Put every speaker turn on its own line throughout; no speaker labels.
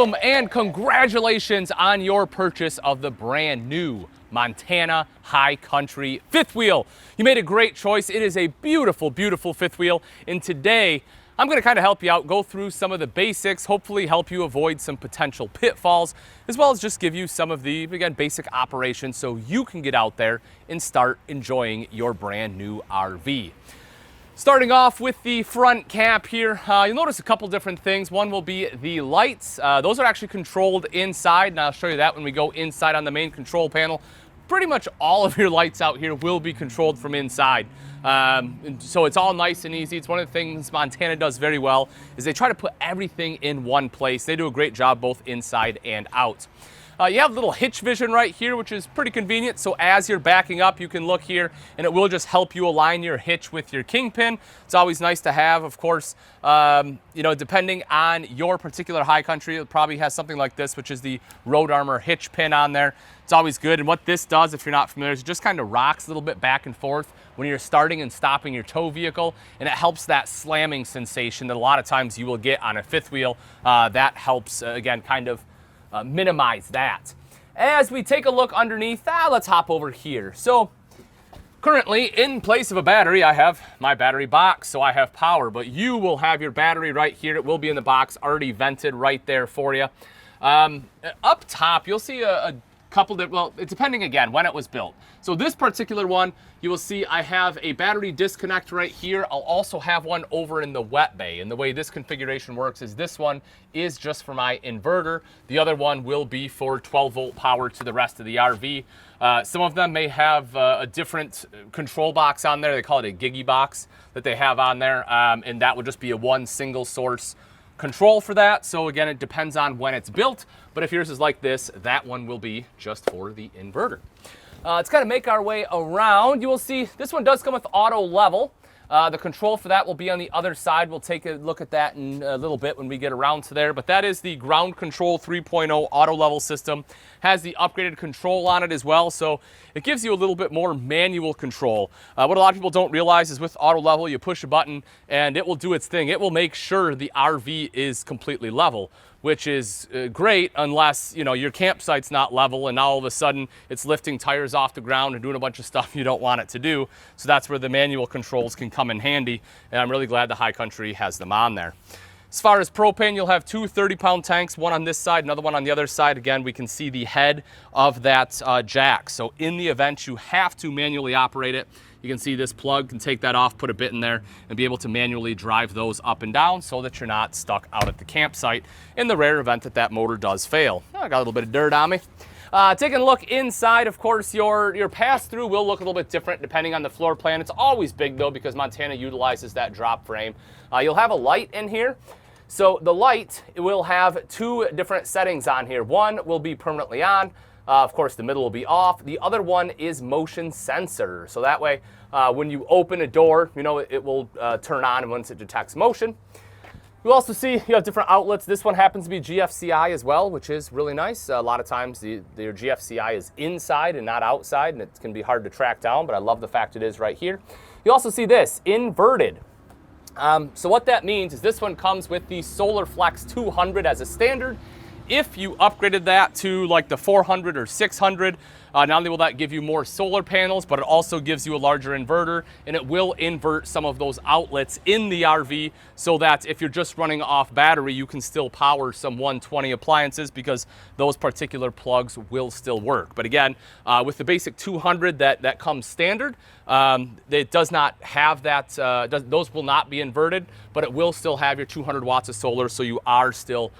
Welcome and congratulations on your purchase of the brand new Montana High Country fifth wheel. You made a great choice. It is a beautiful, beautiful fifth wheel. And today, I'm going to kind of help you out, go through some of the basics, hopefully help you avoid some potential pitfalls, as well as just give you some of the, again, basic operations so you can get out there and start enjoying your brand new RV. Starting off with the front cap here, you'll notice a couple different things. One will be the lights. Those are actually controlled inside, and I'll show you that when we go inside on the main control panel. Pretty much all of your lights out here will be controlled from inside. So it's all nice and easy. It's one of the things Montana does very well, is they try to put everything in one place. They do a great job both inside and out. You have a little hitch vision right here, which is pretty convenient. So as you're backing up, you can look here and it will just help you align your hitch with your kingpin. It's always nice to have, of course, you know, depending on your particular high country, it probably has something like this, which is the Road Armor hitch pin on there. It's always good. And what this does, if you're not familiar, is it just kind of rocks a little bit back and forth when you're starting and stopping your tow vehicle. And it helps that slamming sensation that a lot of times you will get on a fifth wheel. That helps, again, kind of minimize that. As we take a look underneath, let's hop over here. So currently, in place of a battery, I have my battery box, so I have power, but you will have your battery right here. It will be in the box, already vented right there for you. Up top, you'll see a couple that, well, it's depending again when it was built. So this particular one, you will see I have a battery disconnect right here. I'll also have one over in the wet bay. And the way this configuration works is this one is just for my inverter. The other one will be for 12-volt power to the rest of the RV. Some of them may have a different control box on there. They call it a Gigi box that they have on there. And that would just be a one single source control for that. So again, it depends on when it's built, but if yours is like this, that one will be just for the inverter. Let's kind of make our way around. You will see this one does come with auto level. The control for that will be on the other side. We'll take a look at that in a little bit when we get around to there, but that is the Ground Control 3.0 auto level system. Has the upgraded control on it as well, so it gives you a little bit more manual control. What a lot of people don't realize is with auto level, you push a button and it will do its thing. It will make sure the RV is completely level, which is great unless, you know, your campsite's not level and now all of a sudden it's lifting tires off the ground and doing a bunch of stuff you don't want it to do. So that's where the manual controls can come in handy, and I'm really glad the High Country has them on there. As far as propane, you'll have two 30-pound tanks, one on this side, another one on the other side. Again, we can see the head of that jack. So in the event you have to manually operate it, you can see this plug, can take that off, put a bit in there, and be able to manually drive those up and down so that you're not stuck out at the campsite in the rare event that that motor does fail. I got a little bit of dirt on me. Taking a look inside, of course, your pass-through will look a little bit different depending on the floor plan. It's always big, though, because Montana utilizes that drop frame. You'll have a light in here. So the light will have two different settings on here. One will be permanently on. Of course, the middle will be off. The other one is motion sensor. So that way, when you open a door, you know, it will turn on once it detects motion. You'll also see you have different outlets. This one happens to be GFCI as well, which is really nice. A lot of times your GFCI is inside and not outside, and it can be hard to track down, but I love the fact it is right here. You also see this, inverted. So what that means is this one comes with the Solar Flex 200 as a standard. If you upgraded that to like the 400 or 600, not only will that give you more solar panels, but it also gives you a larger inverter, and it will invert some of those outlets in the RV so that if you're just running off battery, you can still power some 120 appliances because those particular plugs will still work. But again, with the basic 200 that comes standard, it does not have that, those will not be inverted, but it will still have your 200 watts of solar, so you are still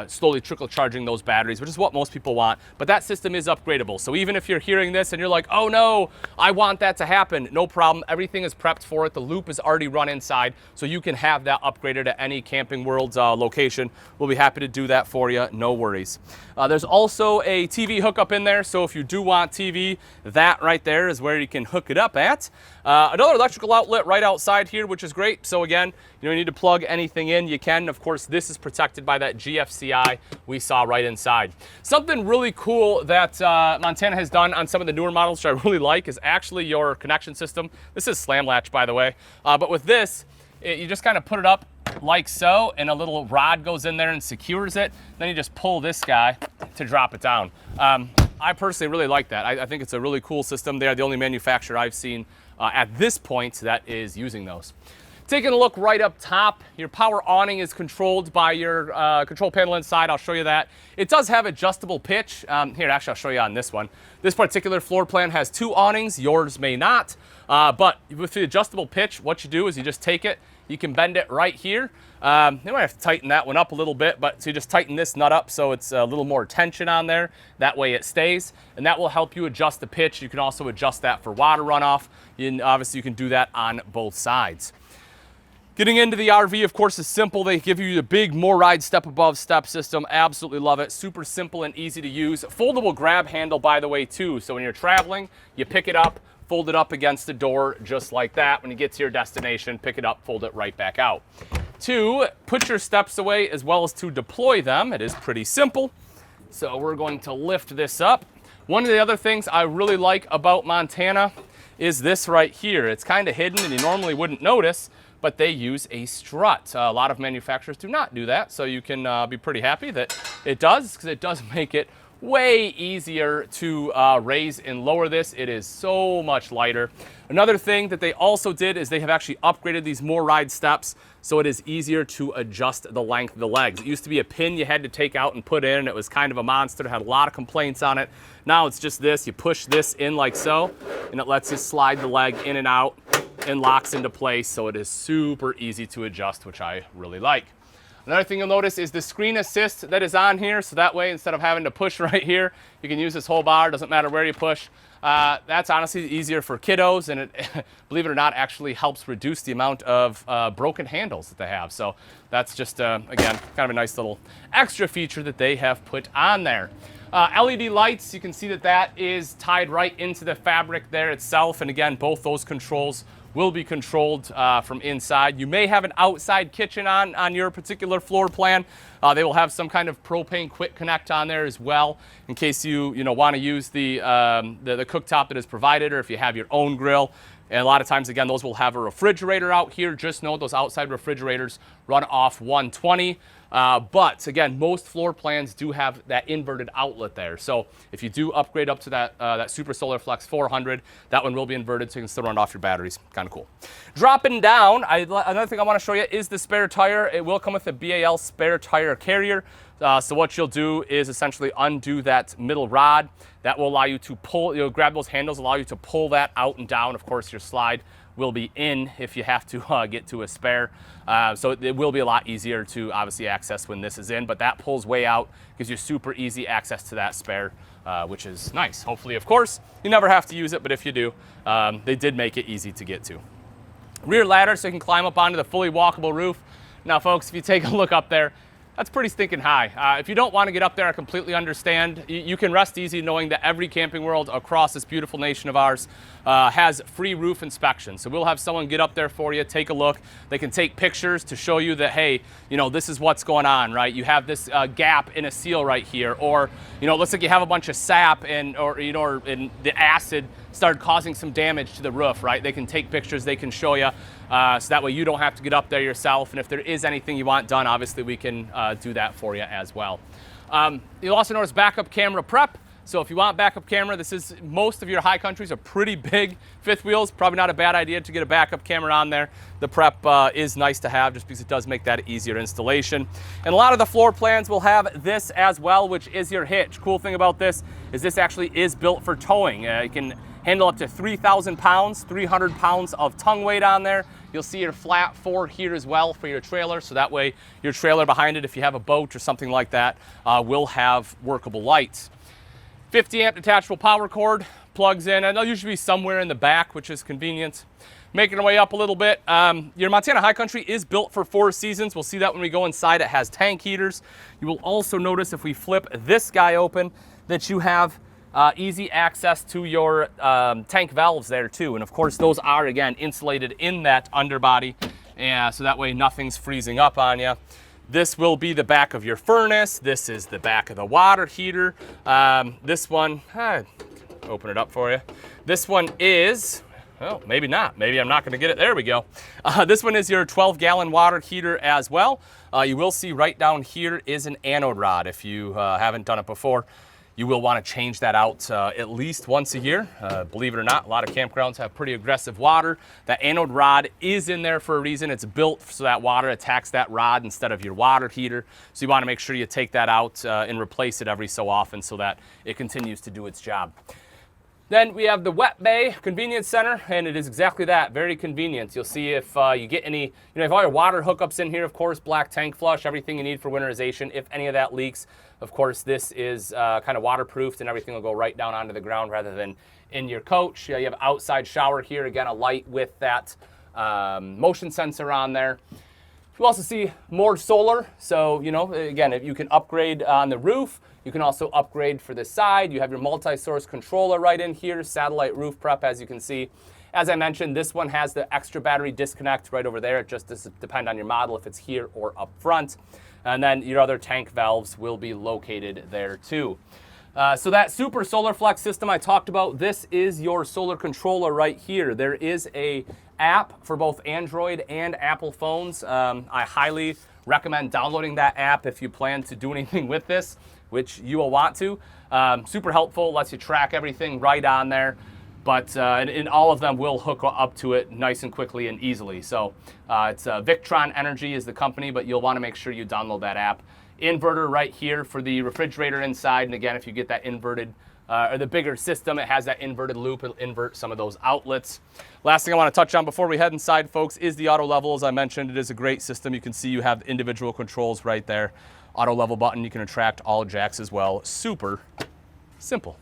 slowly trickle charging those batteries, which is what most people want. But that system is upgradable. So even if you're hearing this and you're like, oh no, I want that to happen, no problem. Everything is prepped for it. The loop is already run inside, so you can have that upgraded at any Camping World location. We'll be happy to do that for you, no worries. There's also a TV hookup in there, so if you do want TV, that right there is where you can hook it up at. Another electrical outlet right outside here, which is great. So again, you don't need to plug anything in, you can. Of course, this is protected by that GFCI we saw right inside. Something really cool that Montana has done on some of the newer models, which I really like, is actually your connection system. This is slam latch, by the way. But with this, you just kind of put it up like so, and a little rod goes in there and secures it. Then you just pull this guy to drop it down. I personally really like that. I think it's a really cool system. They're the only manufacturer I've seen at this point that is using those. Taking a look right up top, your power awning is controlled by your control panel inside. I'll show you that. It does have adjustable pitch. Here, actually, I'll show you on this one. This particular floor plan has 2 awnings. Yours may not. But with the adjustable pitch, what you do is you just take it. You can bend it right here. You might have to tighten that one up a little bit, but so you just tighten this nut up so it's a little more tension on there. That way it stays, and that will help you adjust the pitch. You can also adjust that for water runoff. Obviously, you can do that on both sides. Getting into the RV, of course, is simple. They give you the big MORryde step above step system. Absolutely love it. Super simple and easy to use. Foldable grab handle, by the way, too. So when you're traveling, you pick it up, fold it up against the door just like that. When you get to your destination, pick it up, fold it right back out. To put your steps away as well as to deploy them, it is pretty simple. So we're going to lift this up. One of the other things I really like about Montana is this right here. It's kind of hidden and you normally wouldn't notice, but they use a strut. A lot of manufacturers do not do that, so you can be pretty happy that it does, because it does make it way easier to raise and lower this. It is so much lighter. Another thing that they also did is they have actually upgraded these MORryde steps so it is easier to adjust the length of the legs. It used to be a pin you had to take out and put in. It was kind of a monster. It had a lot of complaints on it. Now it's just this. You push this in like so, and it lets you slide the leg in and out and locks into place, so it is super easy to adjust, which I really like. Another thing you'll notice is the screen assist that is on here, so that way instead of having to push right here, you can use this whole bar. Doesn't matter where you push. That's honestly easier for kiddos, and it, believe it or not, actually helps reduce the amount of broken handles that they have. So that's just, again, kind of a nice little extra feature that they have put on there. LED lights, you can see that that is tied right into the fabric there itself, and again, both those controls will be controlled from inside. You may have an outside kitchen on your particular floor plan. They will have some kind of propane quick connect on there as well, in case you want to use the cooktop that is provided, or if you have your own grill. And a lot of times, again, those will have a refrigerator out here. Just know those outside refrigerators run off 120. But again, most floor plans do have that inverted outlet there. So if you do upgrade up to that Super Solar Flex 400, that one will be inverted, so you can still run off your batteries. Kind of cool. Dropping down, another thing I want to show you is the spare tire. It will come with a BAL spare tire carrier. So what you'll do is essentially undo that middle rod. That will allow you to pull, grab those handles, allow you to pull that out and down. Of course, your slide will be in if you have to get to a spare. So it will be a lot easier to obviously access when this is in, but that pulls way out, gives you super easy access to that spare, which is nice. Hopefully, of course, you never have to use it, but if you do, they did make it easy to get to. Rear ladder, so you can climb up onto the fully walkable roof. Now, folks, if you take a look up there, that's pretty stinking high. If you don't want to get up there, I completely understand. You can rest easy knowing that every Camping World across this beautiful nation of ours has free roof inspection. So we'll have someone get up there for you, take a look. They can take pictures to show you that, hey, this is what's going on, right? You have this gap in a seal right here, or it looks like you have a bunch of sap or the acid started causing some damage to the roof, right? They can take pictures, they can show you, so that way you don't have to get up there yourself. And if there is anything you want done, obviously we can do that for you as well. You'll also notice backup camera prep. So if you want backup camera, most of your high countries are pretty big fifth wheels. Probably not a bad idea to get a backup camera on there. The prep is nice to have just because it does make that easier installation. And a lot of the floor plans will have this as well, which is your hitch. Cool thing about this is this actually is built for towing. It can handle up to 3,000 pounds, 300 pounds of tongue weight on there. You'll see your flat 4 here as well for your trailer, so that way your trailer behind it, if you have a boat or something like that, will have workable lights. 50 amp detachable power cord plugs in, and they'll usually be somewhere in the back, which is convenient. Making our way up a little bit, your Montana High Country is built for 4 seasons. We'll see that when we go inside. It has tank heaters. You will also notice if we flip this guy open that you have easy access to your tank valves there too. And of course, those are, again, insulated in that underbody, so that way nothing's freezing up on you. This will be the back of your furnace. This is the back of the water heater. This one, open it up for you. This one is Well, maybe not. Maybe I'm not going to get it. There we go. This one is your 12-gallon water heater as well. You will see right down here is an anode rod. If you haven't done it before, you will want to change that out at least once a year. Believe it or not, a lot of campgrounds have pretty aggressive water. That anode rod is in there for a reason. It's built so that water attacks that rod instead of your water heater. So you want to make sure you take that out and replace it every so often so that it continues to do its job. Then we have the Wet Bay Convenience Center, and it is exactly that, very convenient. You'll see if you get any, if all your water hookups in here, of course, black tank flush, everything you need for winterization. If any of that leaks, of course, this is kind of waterproofed and everything will go right down onto the ground rather than in your coach. You have outside shower here, again, a light with that motion sensor on there. You also see more solar, so, again, if you can upgrade on the roof, you can also upgrade for the side. You have your multi-source controller right in here, satellite roof prep, as you can see. As I mentioned, this one has the extra battery disconnect right over there. It just does depend on your model if it's here or up front. And then your other tank valves will be located there too. So that Super Solar Flex system I talked about, this is your solar controller right here. There is a app for both Android and Apple phones. I highly recommend downloading that app if you plan to do anything with this, which you will want to. Super helpful, lets you track everything right on there. But and all of them will hook up to it nice and quickly and easily. So it's Victron Energy is the company, but you'll want to make sure you download that app. Inverter right here for the refrigerator inside. And again, if you get that inverted or the bigger system, it has that inverted loop. It'll invert some of those outlets. Last thing I want to touch on before we head inside, folks, is the auto level. As I mentioned, it is a great system. You can see you have individual controls right there. Auto level button, you can attract all jacks as well. Super simple.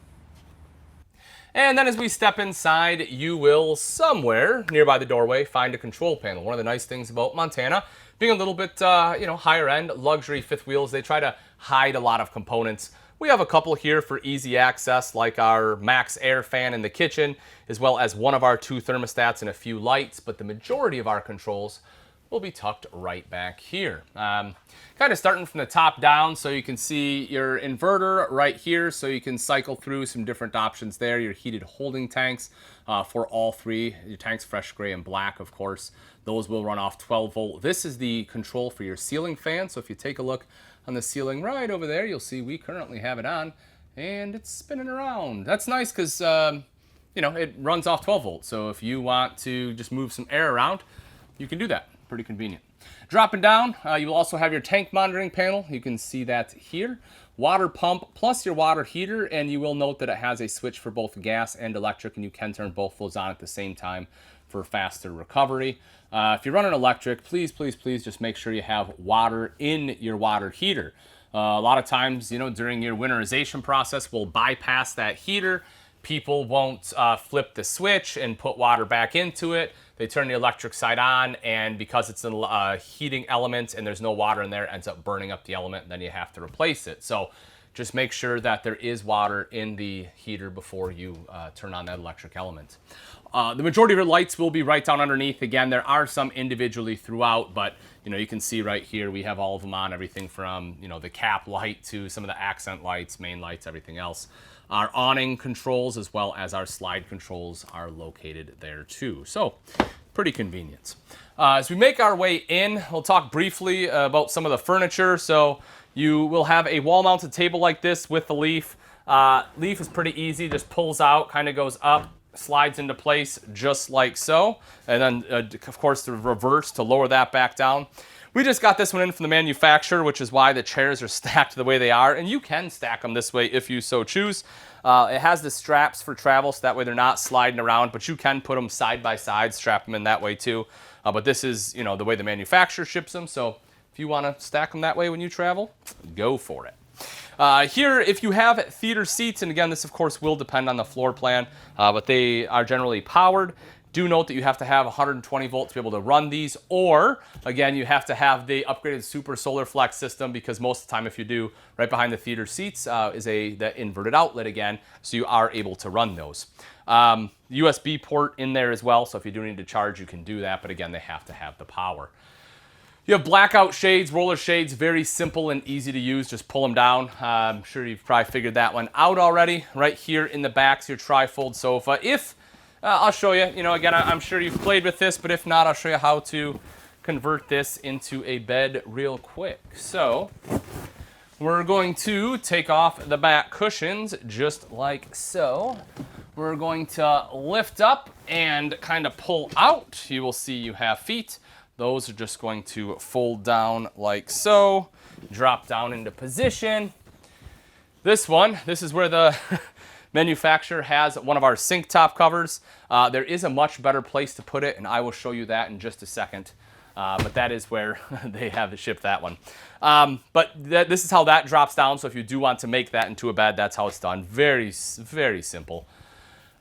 And then as we step inside, you will somewhere nearby the doorway find a control panel. One of the nice things about Montana, being a little bit higher end luxury fifth wheels, they try to hide a lot of components. We have a couple here for easy access, like our Max Air fan in the kitchen, as well as one of our 2 thermostats and a few lights, but the majority of our controls will be tucked right back here. Kind of starting from the top down, so you can see your inverter right here, so you can cycle through some different options there. Your heated holding tanks for all 3. Your tanks, fresh, gray, and black, of course. Those will run off 12 volt. This is the control for your ceiling fan, so if you take a look on the ceiling right over there, you'll see we currently have it on, and it's spinning around. That's nice because, it runs off 12 volts, so if you want to just move some air around, you can do that. Pretty convenient. Dropping down, you will also have your tank monitoring panel. You can see that here. Water pump plus your water heater, and you will note that it has a switch for both gas and electric, and you can turn both those on at the same time for faster recovery. If you're running electric, please just make sure you have water in your water heater. A lot of times, during your winterization process, we'll bypass that heater. People won't flip the switch and put water back into it. They turn the electric side on, and because it's a heating element and there's no water in there, it ends up burning up the element, and then you have to replace it. So just make sure that there is water in the heater before you turn on that electric element. The majority of your lights will be right down underneath. Again, there are some individually throughout, but you can see right here we have all of them on, everything from the cap light to some of the accent lights, main lights, everything else. Our awning controls as well as our slide controls are located there too. So pretty convenient. As we make our way in, we'll talk briefly about some of the furniture. So you will have a wall-mounted table like this with the leaf. Leaf is pretty easy, just pulls out, kind of goes up, slides into place just like so. And then, of course, the reverse to lower that back down. We just got this one in from the manufacturer, which is why the chairs are stacked the way they are. And you can stack them this way if you so choose. It has the straps for travel, so that way they're not sliding around, but you can put them side by side, strap them in that way too. But this is, the way the manufacturer ships them. So if you want to stack them that way when you travel, go for it. Here, if you have theater seats, and again, this of course will depend on the floor plan, but they are generally powered. Do note that you have to have 120 volts to be able to run these, or again, you have to have the upgraded Super Solar Flex system, because most of the time if you do, right behind the theater seats is the inverted outlet again, so you are able to run those. USB port in there as well, so if you do need to charge, you can do that, but again, they have to have the power. You have blackout shades, roller shades, very simple and easy to use. Just pull them down. I'm sure you've probably figured that one out already. Right here in the back is your tri-fold sofa. If I'll show you. You know, again, I'm sure you've played with this, but if not, I'll show you how to convert this into a bed real quick. So we're going to take off the back cushions just like so. We're going to lift up and kind of pull out. You will see you have feet. Those are just going to fold down like so, drop down into position. This is where the manufacturer has one of our sink top covers. There is a much better place to put it, and I will show you that in just a second. But that is where they have shipped that one. This is how that drops down. So if you do want to make that into a bed, that's how it's done. Very, very simple.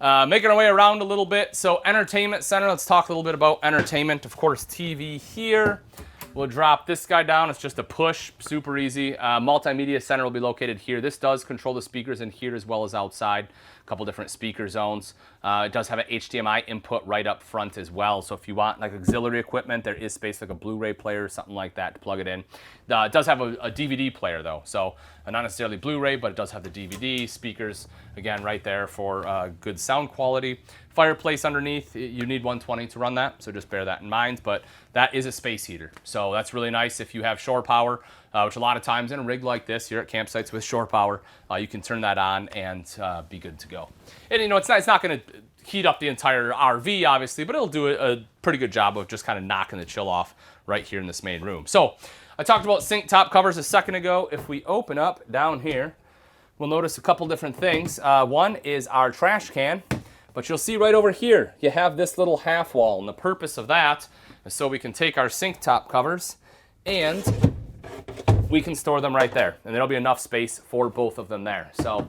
Making our way around a little bit. So entertainment center, let's talk a little bit about entertainment. Of course, TV here. We'll drop this guy down. It's just a push, super easy. Multimedia center will be located here. This does control the speakers in here as well as outside. A couple different speaker zones. It does have an HDMI input right up front as well. So if you want like auxiliary equipment, there is space like a Blu-ray player or something like that to plug it in. It does have a DVD player though. So not necessarily Blu-ray, but it does have the DVD, speakers, again, right there for good sound quality. Fireplace underneath, you need 120 to run that, so just bear that in mind, but that is a space heater. So that's really nice if you have shore power, which a lot of times in a rig like this, here at campsites with shore power, you can turn that on and be good to go. And you know, it's not gonna heat up the entire RV, obviously, but it'll do a pretty good job of just kind of knocking the chill off right here in this main room. So I talked about sink top covers a second ago. If we open up down here, we'll notice a couple different things. One is our trash can. But you'll see right over here, you have this little half wall, and the purpose of that is so we can take our sink top covers and we can store them right there. And there'll be enough space for both of them there. So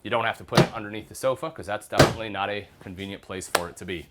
you don't have to put it underneath the sofa because that's definitely not a convenient place for it to be.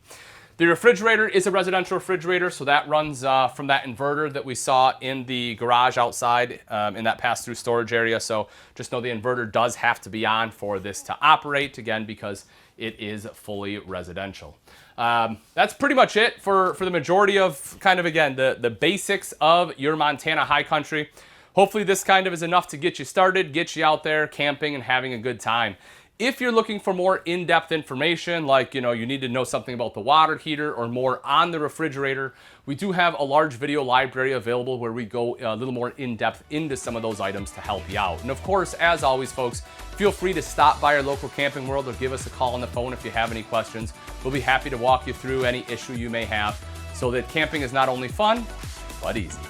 The refrigerator is a residential refrigerator, so that runs from that inverter that we saw in the garage outside in that pass-through storage area. So just know the inverter does have to be on for this to operate, again, because it is fully residential. That's pretty much it for the majority of kind of, again, the basics of your Montana high country. Hopefully this kind of is enough to get you started, get you out there camping and having a good time. If you're looking for more in-depth information, like, you know, you need to know something about the water heater or more on the refrigerator, we do have a large video library available where we go a little more in-depth into some of those items to help you out. And of course, as always, folks, feel free to stop by our local Camping World or give us a call on the phone if you have any questions. We'll be happy to walk you through any issue you may have so that camping is not only fun, but easy.